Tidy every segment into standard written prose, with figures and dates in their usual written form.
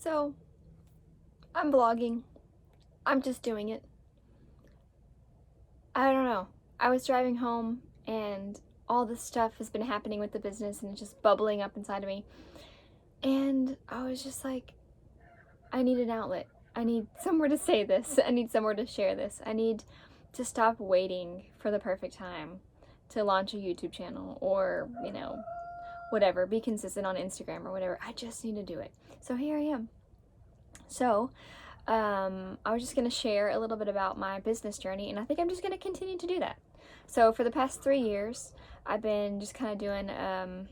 So, I'm vlogging. I'm just doing it. I don't know. I was driving home and all this stuff has been happening with the business and it's just bubbling up inside of me. And I was just like, I need an outlet. I need somewhere to say this. I need somewhere to share this. I need to stop waiting for the perfect time to launch a YouTube channel or, whatever. Be consistent on Instagram or whatever. I just need to do it. So here I am. So, I was just going to share a little bit about my business journey, and I think I'm just going to continue to do that. So for the past 3 years, I've been just kind of doing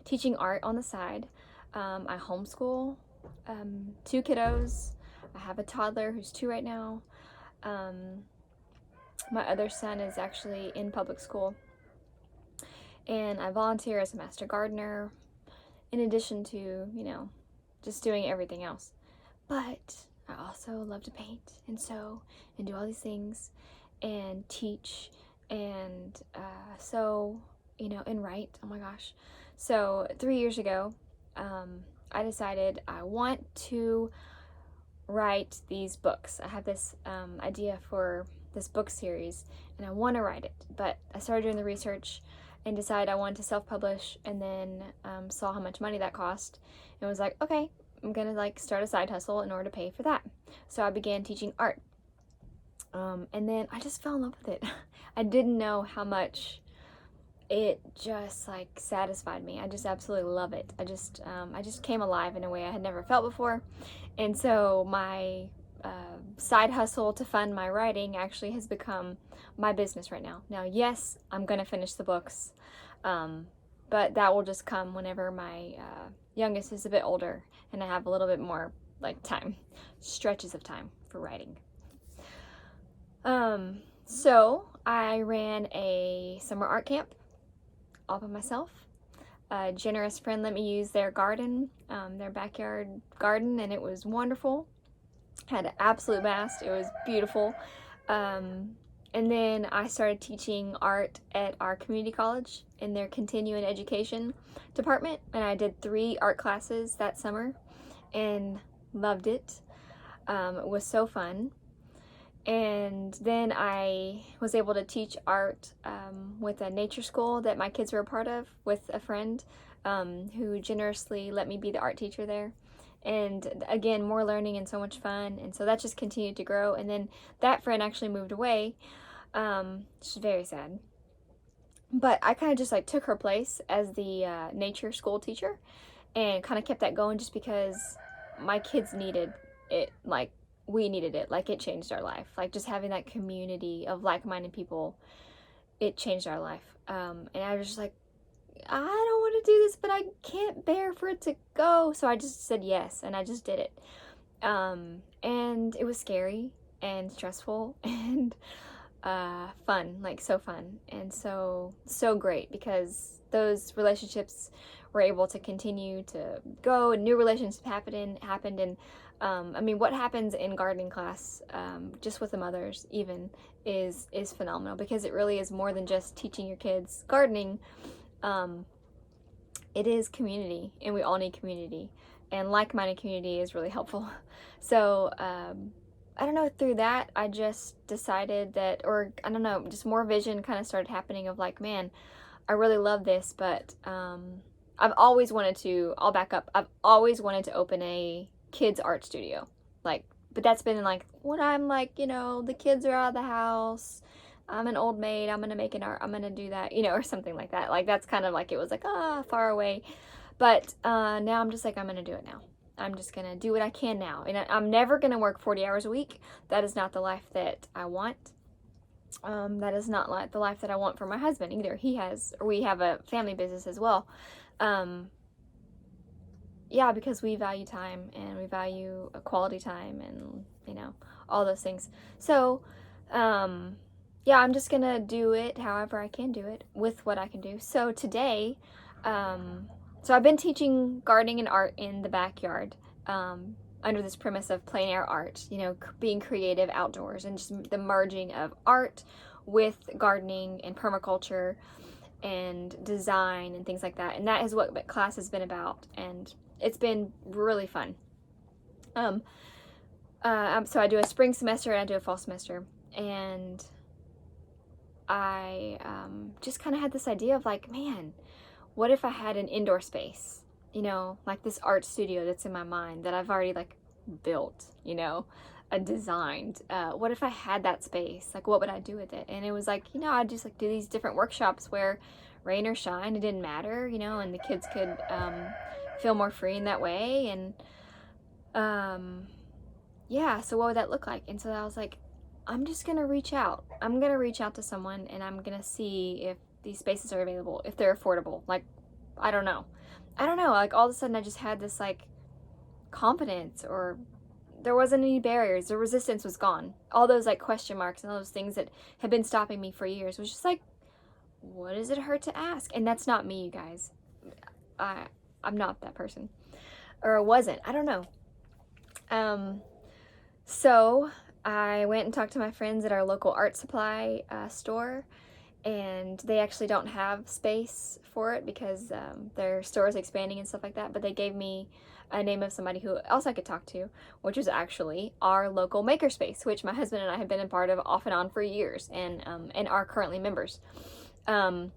teaching art on the side. I homeschool 2 kiddos. I have a toddler who's 2 right now. My other son is actually in public school. And I volunteer as a master gardener in addition to, just doing everything else. But I also love to paint and sew and do all these things and teach and sew, and write. Oh my gosh. So 3 years ago, I decided I want to write these books. I have this idea for this book series and I want to write it, but I started doing the research and decided I wanted to self-publish, and then saw how much money that cost and was like, okay, I'm gonna start a side hustle in order to pay for that. So I began teaching art, and then I just fell in love with it. I didn't know how much it just satisfied me. I just absolutely love it. I just came alive in a way I had never felt before, and so my side hustle to fund my writing actually has become my business right now. Now, yes, I'm gonna finish the books, but that will just come whenever my youngest is a bit older and I have a little bit more time, stretches of time for writing. So I ran a summer art camp all by myself. A generous friend let me use their garden, their backyard garden, and it was wonderful. Had an absolute blast. It was beautiful. And then I started teaching art at our community college in their continuing education department, and I did 3 art classes that summer and loved it. It was so fun. And then I was able to teach art with a nature school that my kids were a part of with a friend who generously let me be the art teacher there. And again, more learning and so much fun, and so that just continued to grow. And then that friend actually moved away, which is very sad, but I kind of just took her place as the nature school teacher and kind of kept that going just because my kids needed it, we needed it. It changed our life. Just having that community of like-minded people, it changed our life. And I was just I don't want to do this, but I can't bear for it to go. So I just said yes, and I just did it. And it was scary and stressful and fun, so fun. And so great, because those relationships were able to continue to go, and new relationships happened. And what happens in gardening class, just with the mothers even, is phenomenal, because it really is more than just teaching your kids gardening. It is community, and we all need community, and like-minded community is really helpful. So I don't know, through that I just decided that, or I don't know, just more vision kind of started happening of man, I really love this, but I've always wanted to, I'll back up, I've always wanted to open a kids art studio, but that's been when I'm the kids are out of the house, I'm an old maid, I'm gonna make an art, I'm gonna do that, or something like that. That's kind of it was far away. But now I'm just I'm gonna do it now. I'm just gonna do what I can now. And I'm never gonna work 40 hours a week. That is not the life that I want. That is not the life that I want for my husband either. We have a family business as well. Yeah, because we value time, and we value a quality time, and all those things. So yeah, I'm just gonna do it however I can do it with what I can do. So today, so I've been teaching gardening and art in the backyard, under this premise of plein air art, being creative outdoors, and just the merging of art with gardening and permaculture and design and things like that. And that is what class has been about, and it's been really fun. Um, so I do a spring semester and I do a fall semester, and I just kind of had this idea of like, man, what if I had an indoor space? You know, like this art studio that's in my mind that I've already like built, you know, designed. What if I had that space? Like, what would I do with it? And it was like, you know, I'd just like do these different workshops where rain or shine, it didn't matter, you know, and the kids could feel more free in that way. And yeah, so what would that look like? And so I was like, I'm just gonna reach out. I'm gonna reach out to someone and I'm gonna see if these spaces are available, if they're affordable. Like, I don't know. I don't know. Like, all of a sudden, I just had this, like, confidence, or there wasn't any barriers. The resistance was gone. All those, like, question marks and all those things that had been stopping me for years was just like, what does it hurt to ask? And that's not me, you guys. I'm not that person. Or wasn't. I don't know. So I went and talked to my friends at our local art supply store, and they actually don't have space for it because their store is expanding and stuff like that. But they gave me a name of somebody who else I could talk to, which is actually our local makerspace, which my husband and I have been a part of off and on for years, and are currently members.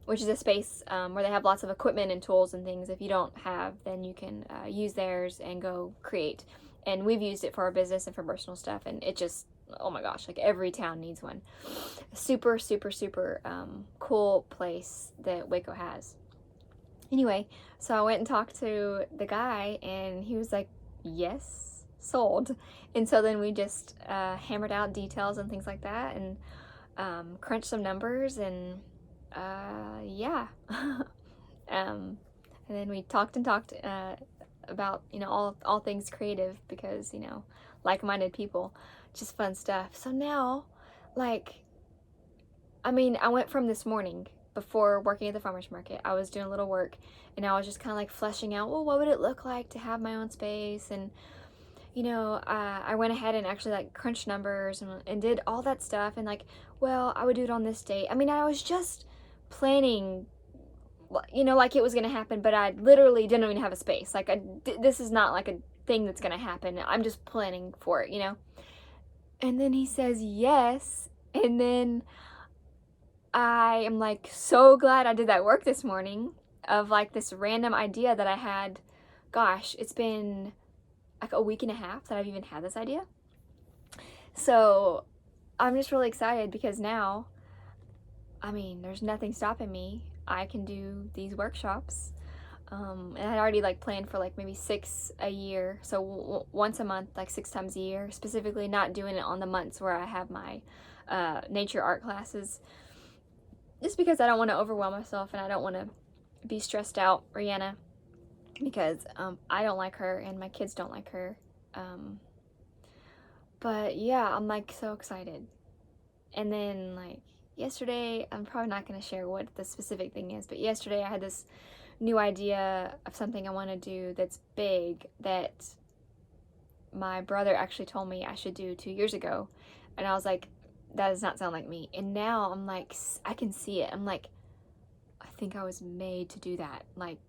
Which is a space where they have lots of equipment and tools and things. If you don't have, then you can use theirs and go create. And we've used it for our business and for personal stuff, and it just, oh my gosh, like every town needs one. Super, super, super cool place that Waco has. Anyway, so I went and talked to the guy, and he was like, yes, sold. And so then we just hammered out details and things like that, and crunched some numbers, and yeah. And then we talked and talked about, you know, all things creative, because, you know, like-minded people, just fun stuff. So now, like, I mean, I went from this morning, before working at the farmer's market, I was doing a little work, and I was just kind of like fleshing out, well, what would it look like to have my own space? And, you know, I went ahead and actually like crunched numbers and did all that stuff, and like, well, I would do it on this date. I mean, I was just planning, you know, like it was going to happen, but I literally didn't even have a space. Like, this is not like a thing that's going to happen. I'm just planning for it, you know? And then he says yes. And then I am like so glad I did that work this morning of like this random idea that I had. Gosh, it's been like a week and a half that I've even had this idea. So I'm just really excited because now, I mean, there's nothing stopping me. I can do these workshops. And I'd already like planned for like maybe 6 a year. So once a month, like 6 times a year, specifically not doing it on the months where I have my nature art classes. Just because I don't want to overwhelm myself and I don't want to be stressed out, Rihanna, because I don't like her and my kids don't like her. But yeah, I'm like so excited. And then like yesterday, I'm probably not going to share what the specific thing is, but yesterday I had this new idea of something I want to do that's big, that my brother actually told me I should do 2 years ago. And I was like, that does not sound like me. And now I'm like, I can see it. I'm like, I think I was made to do that. Like,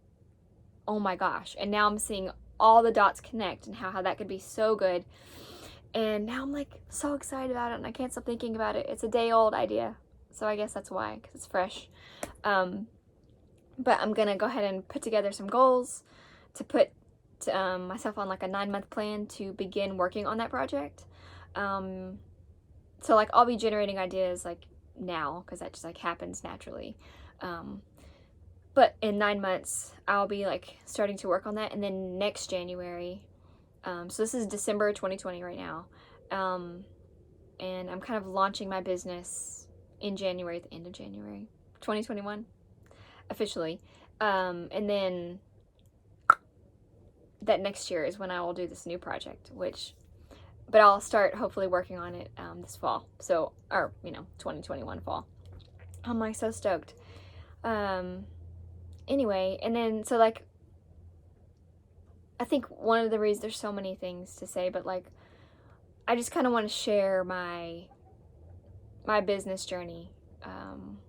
oh my gosh. And now I'm seeing all the dots connect and how that could be so good. And now I'm like so excited about it, and I can't stop thinking about it. It's a day old idea. So I guess that's why, because it's fresh. But I'm gonna go ahead and put together some goals to put myself on like a 9-month plan to begin working on that project. So like I'll be generating ideas like now, because that just like happens naturally. But in 9 months, I'll be like starting to work on that, and then next January. So this is December 2020 right now, and I'm kind of launching my business in January, at the end of January 2021, officially. And then that next year is when I will do this new project, but I'll start hopefully working on it this fall. So, or, you know, 2021 fall. I'm like so stoked. Anyway, and then so like, I think one of the reasons, there's so many things to say, but like, I just kind of want to share my business journey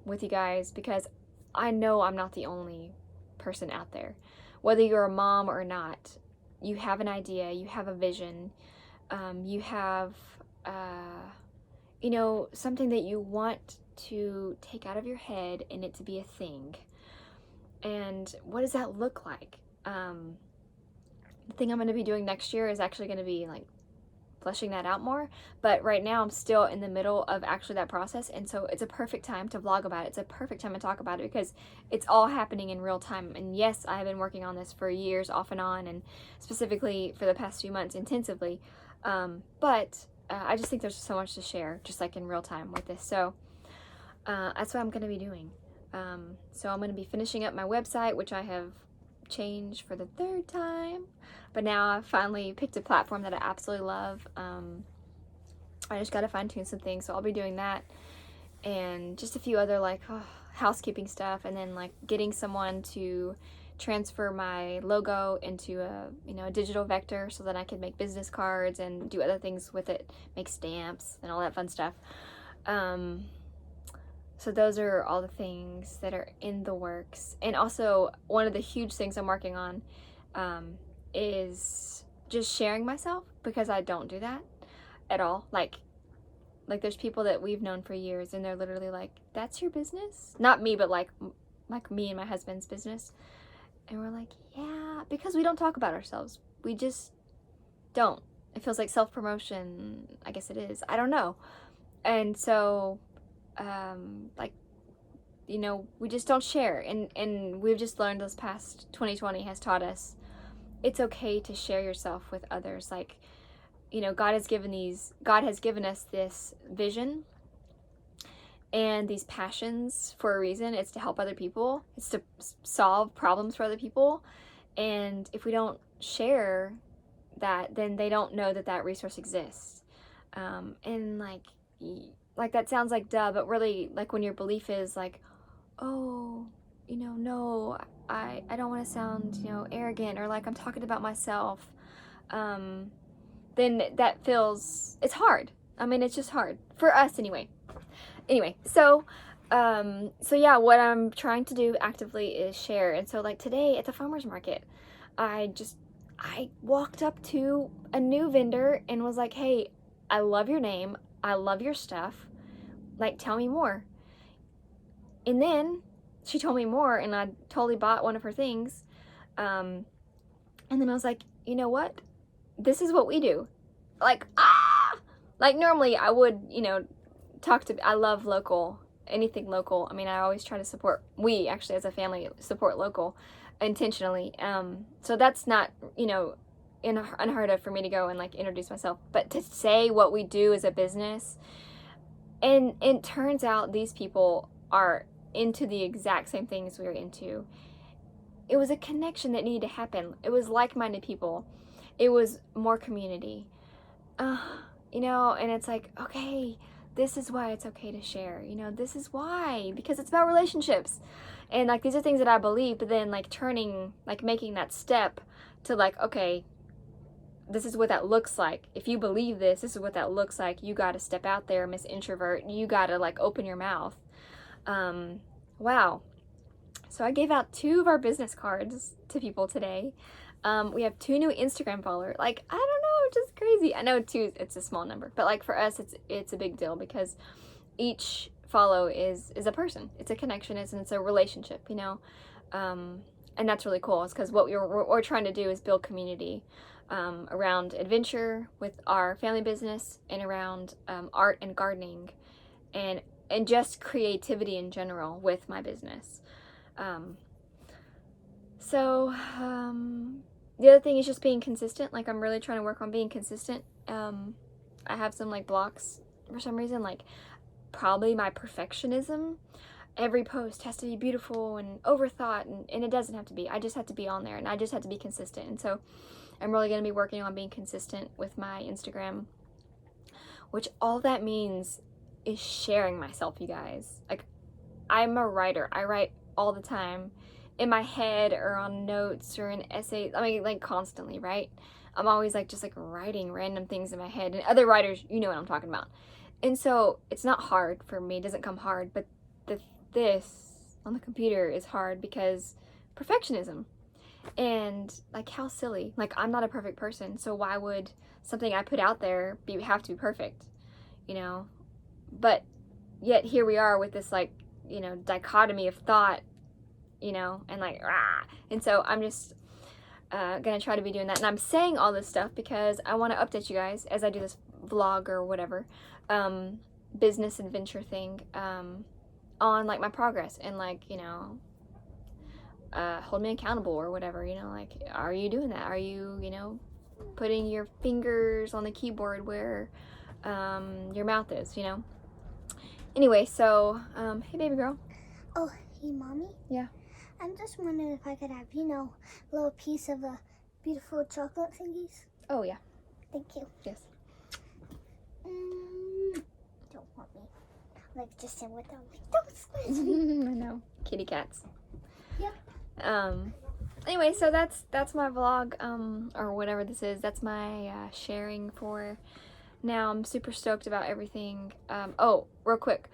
with you guys, because I know I'm not the only person out there. Whether you're a mom or not, you have an idea, you have a vision, you have, something that you want to take out of your head and it to be a thing. And what does that look like? The thing I'm going to be doing next year is actually going to be like fleshing that out more, but right now I'm still in the middle of actually that process, and so it's a perfect time to vlog about it. It's a perfect time to talk about it because it's all happening in real time. And yes, I have been working on this for years off and on, and specifically for the past few months intensively, but I just think there's so much to share just like in real time with this. So that's what I'm going to be doing. So I'm going to be finishing up my website, which I have changed for the 3rd time, but now I've finally picked a platform that I absolutely love. I just got to fine tune some things, so I'll be doing that, and just a few other like housekeeping stuff, and then like getting someone to transfer my logo into a digital vector so that I can make business cards and do other things with it, make stamps and all that fun stuff. So those are all the things that are in the works. And also, one of the huge things I'm working on is just sharing myself, because I don't do that at all. Like there's people that we've known for years, and they're literally like, "That's your business?" Not me, but like me and my husband's business. And we're like, "Yeah," because we don't talk about ourselves. We just don't. It feels like self-promotion. I guess it is. I don't know. And so we just don't share, and we've just learned this past 2020 has taught us it's okay to share yourself with others. Like, God has given us this vision and these passions for a reason. It's to help other people. It's to solve problems for other people. And if we don't share that, then they don't know that resource exists. And like that sounds like duh, but really, like when your belief is like, oh, no, I don't want to sound, arrogant, or like I'm talking about myself, then that feels, it's hard. I mean, it's just hard for us anyway. So yeah, what I'm trying to do actively is share. And so like today at the farmer's market, I walked up to a new vendor and was like, "Hey, I love your name. I love your stuff. Like, tell me more." And then she told me more, and I totally bought one of her things. And then I was like, "You know what? This is what we do." Like, like normally I would, I love local, anything local. I mean, I always try to support, we actually as a family support local intentionally. So that's not, unheard of for me to go and like introduce myself, but to say what we do as a business. And it turns out these people are into the exact same things we were into. It was a connection that needed to happen. It was like-minded people. It was more community. And it's like, okay, this is why it's okay to share. This is why, because it's about relationships. And like these are things that I believe, but then like making that step to like, okay, this is what that looks like. If you believe this is what that looks like. You got to step out there, Miss Introvert. You got to like open your mouth. Wow. So I gave out 2 of our business cards to people today. We have 2 new Instagram followers. Like, I don't know, just crazy. I know 2, it's a small number, but like for us, it's a big deal because each follow is a person. It's a connection. It's a relationship, and that's really cool. It's because what we're trying to do is build community around adventure with our family business, and around art and gardening, and just creativity in general with my business. The other thing is just being consistent. Like, I'm really trying to work on being consistent. I have some like blocks for some reason, like probably my perfectionism. Every post has to be beautiful and overthought, and it doesn't have to be. I just have to be on there, and I just have to be consistent. And so I'm really going to be working on being consistent with my Instagram, which all that means is sharing myself, you guys. Like, I'm a writer. I write all the time in my head or on notes or in essays. I mean, like constantly, right? I'm always like just like writing random things in my head, and other writers, you know what I'm talking about. And so it's not hard for me. It doesn't come hard, but this on the computer is hard because perfectionism. And like, how silly. Like, I'm not a perfect person, so why would something I put out there have to be perfect, you know? But yet here we are with this, like, you know, dichotomy of thought, you know, and like, rah. And so I'm just gonna try to be doing that. And I'm saying all this stuff because I want to update you guys as I do this vlog or whatever, business adventure thing, on like my progress, and like, you know, hold me accountable or whatever, you know, like, are you doing that? Are you, you know, putting your fingers on the keyboard where your mouth is, you know? Anyway, so, hey baby girl. Oh, hey mommy? Yeah. I'm just wondering if I could have, you know, a little piece of the beautiful chocolate thingies. Oh yeah. Thank you. Yes. Don't want me. Like, just sit with them. Don't squish me. I know. Kitty cats. Yep. Anyway, so that's my vlog, or whatever this is. That's my sharing for now. I'm super stoked about everything. Oh, real quick.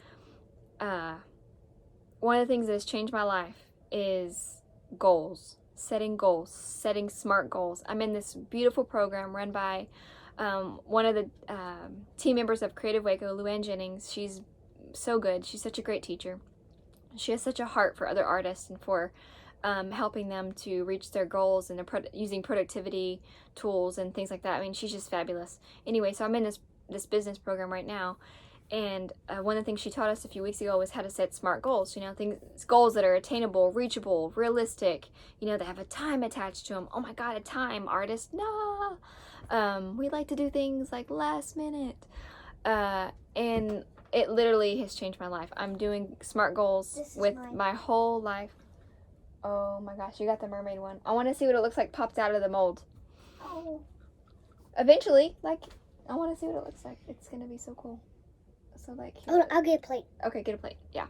One of the things that has changed my life is goals. Setting smart goals. I'm in this beautiful program run by one of the team members of Creative Waco, Luann Jennings. She's so good. She's such a great teacher. She has such a heart for other artists and for helping them to reach their goals, and using productivity tools and things like that. I mean, she's just fabulous. Anyway, so I'm in this business program right now, and one of the things she taught us a few weeks ago was how to set smart goals. You know, goals that are attainable, reachable, realistic. You know, that have a time attached to them. Oh my God, a time, artist? No. We like to do things like last minute, and it literally has changed my life. I'm doing smart goals with my whole life. Oh my gosh, you got the mermaid one. I want to see what it looks like popped out of the mold. Oh. Eventually, like, I want to see what it looks like. It's going to be so cool. So, like... Oh, I'll get a plate. Okay, get a plate. Yeah.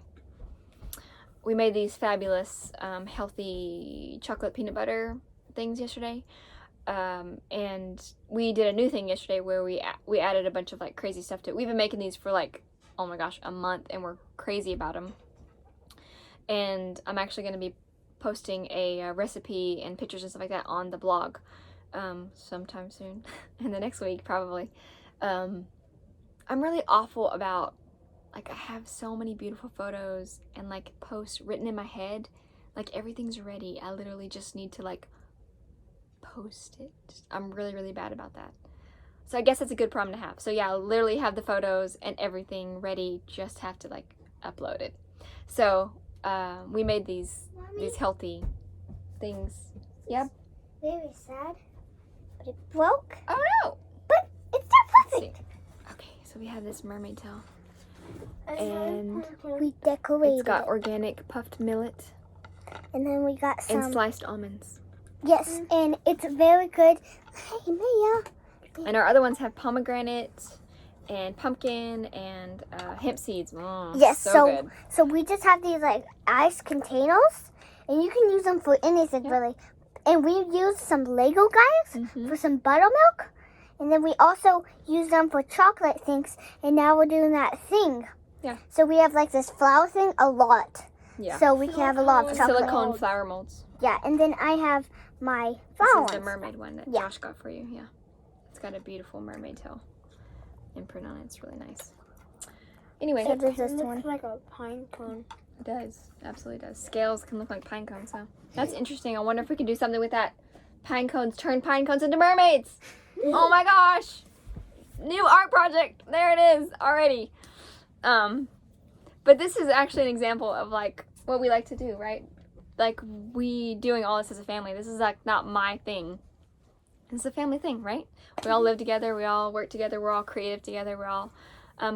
We made these fabulous, healthy chocolate peanut butter things yesterday. And we did a new thing yesterday where we added a bunch of, like, crazy stuff to it. We've been making these for, like, oh my gosh, a month, and we're crazy about them. And I'm actually going to be posting a recipe and pictures and stuff like that on the blog sometime soon. In the next week, probably. I'm really awful about, like, I have so many beautiful photos and, like, posts written in my head. Like, everything's ready. I literally just need to, like, post it. I'm really, really bad about that. So I guess that's a good problem to have. So yeah, I literally have the photos and everything ready. Just have to, like, upload it. So we made these healthy things. Yep. Very sad, but it broke. Oh no! But it's not perfect. Okay, so we have this mermaid tail, and we decorated. It's got organic puffed millet, and then we got some and sliced almonds. Yes, and it's very good. Hey, Maya. And our other ones have pomegranate and pumpkin and hemp seeds. Yes, so good. So we just have these, like, ice containers, and you can use them for anything, really. And we used some Lego guys for some buttermilk, and then we also use them for chocolate things, and now we're doing that thing. Yeah. So we have, like, this flower thing a lot. Yeah. So we can have a lot of chocolate. Silicone flower molds. Yeah, and then I have my flower. This is the mermaid one that Josh got for you. Yeah. It's got a beautiful mermaid tail imprint on it. It's really nice. Anyway, so does this one looks like a pine cone. It does. Absolutely does. Scales can look like pine cones, so that's interesting. I wonder if we can do something with that. Pine cones, turn pine cones into mermaids. Oh my gosh. New art project. There it is already. But this is actually an example of, like, what we like to do, right? Like, we doing all this as a family. This is, like, not my thing. It's a family thing, right? We all live together, we all work together, we're all creative together, we all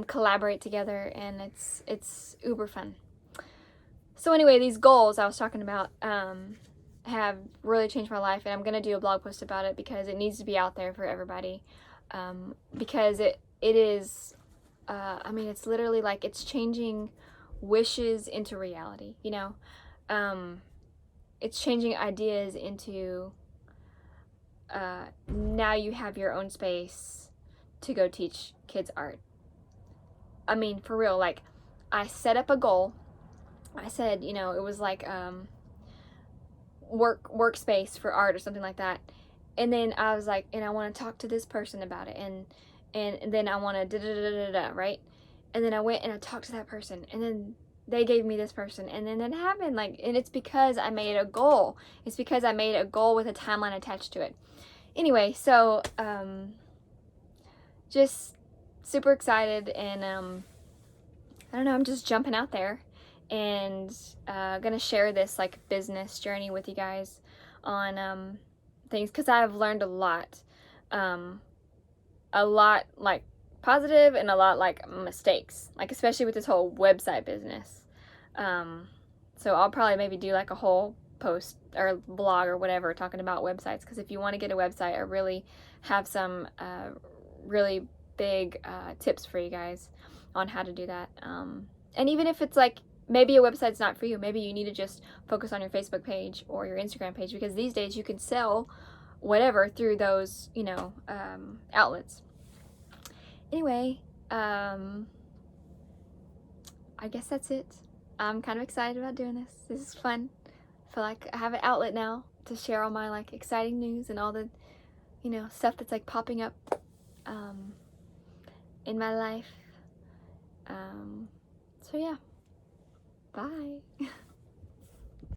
collaborate together, and it's uber fun. So anyway, these goals I was talking about have really changed my life, and I'm going to do a blog post about it because it needs to be out there for everybody. Because it is, I mean, it's literally like it's changing wishes into reality, you know? It's changing ideas into... now you have your own space to go teach kids art. I mean, for real, like, I set up a goal. I said, you know, it was like, workspace for art or something like that. And then I was like, and I want to talk to this person about it, and then I want to da da da da da, right? And then I went and I talked to that person, and then they gave me this person, and then it happened. Like, and it's because I made a goal. It's because I made a goal with a timeline attached to it. Anyway, so just super excited, and I don't know, I'm just jumping out there and gonna share this like business journey with you guys on things, because I've learned a lot like positive and a lot like mistakes, like especially with this whole website business. So I'll probably maybe do like a whole post or blog or whatever talking about websites, because if you want to get a website, I really have some really big tips for you guys on how to do that. And even if it's like maybe a website's not for you, maybe you need to just focus on your Facebook page or your Instagram page, because these days you can sell whatever through those, outlets. Anyway, I guess that's it. I'm kind of excited about doing this. This is fun. I feel like I have an outlet now to share all my like exciting news and all the, stuff that's like popping up in my life. So yeah, bye.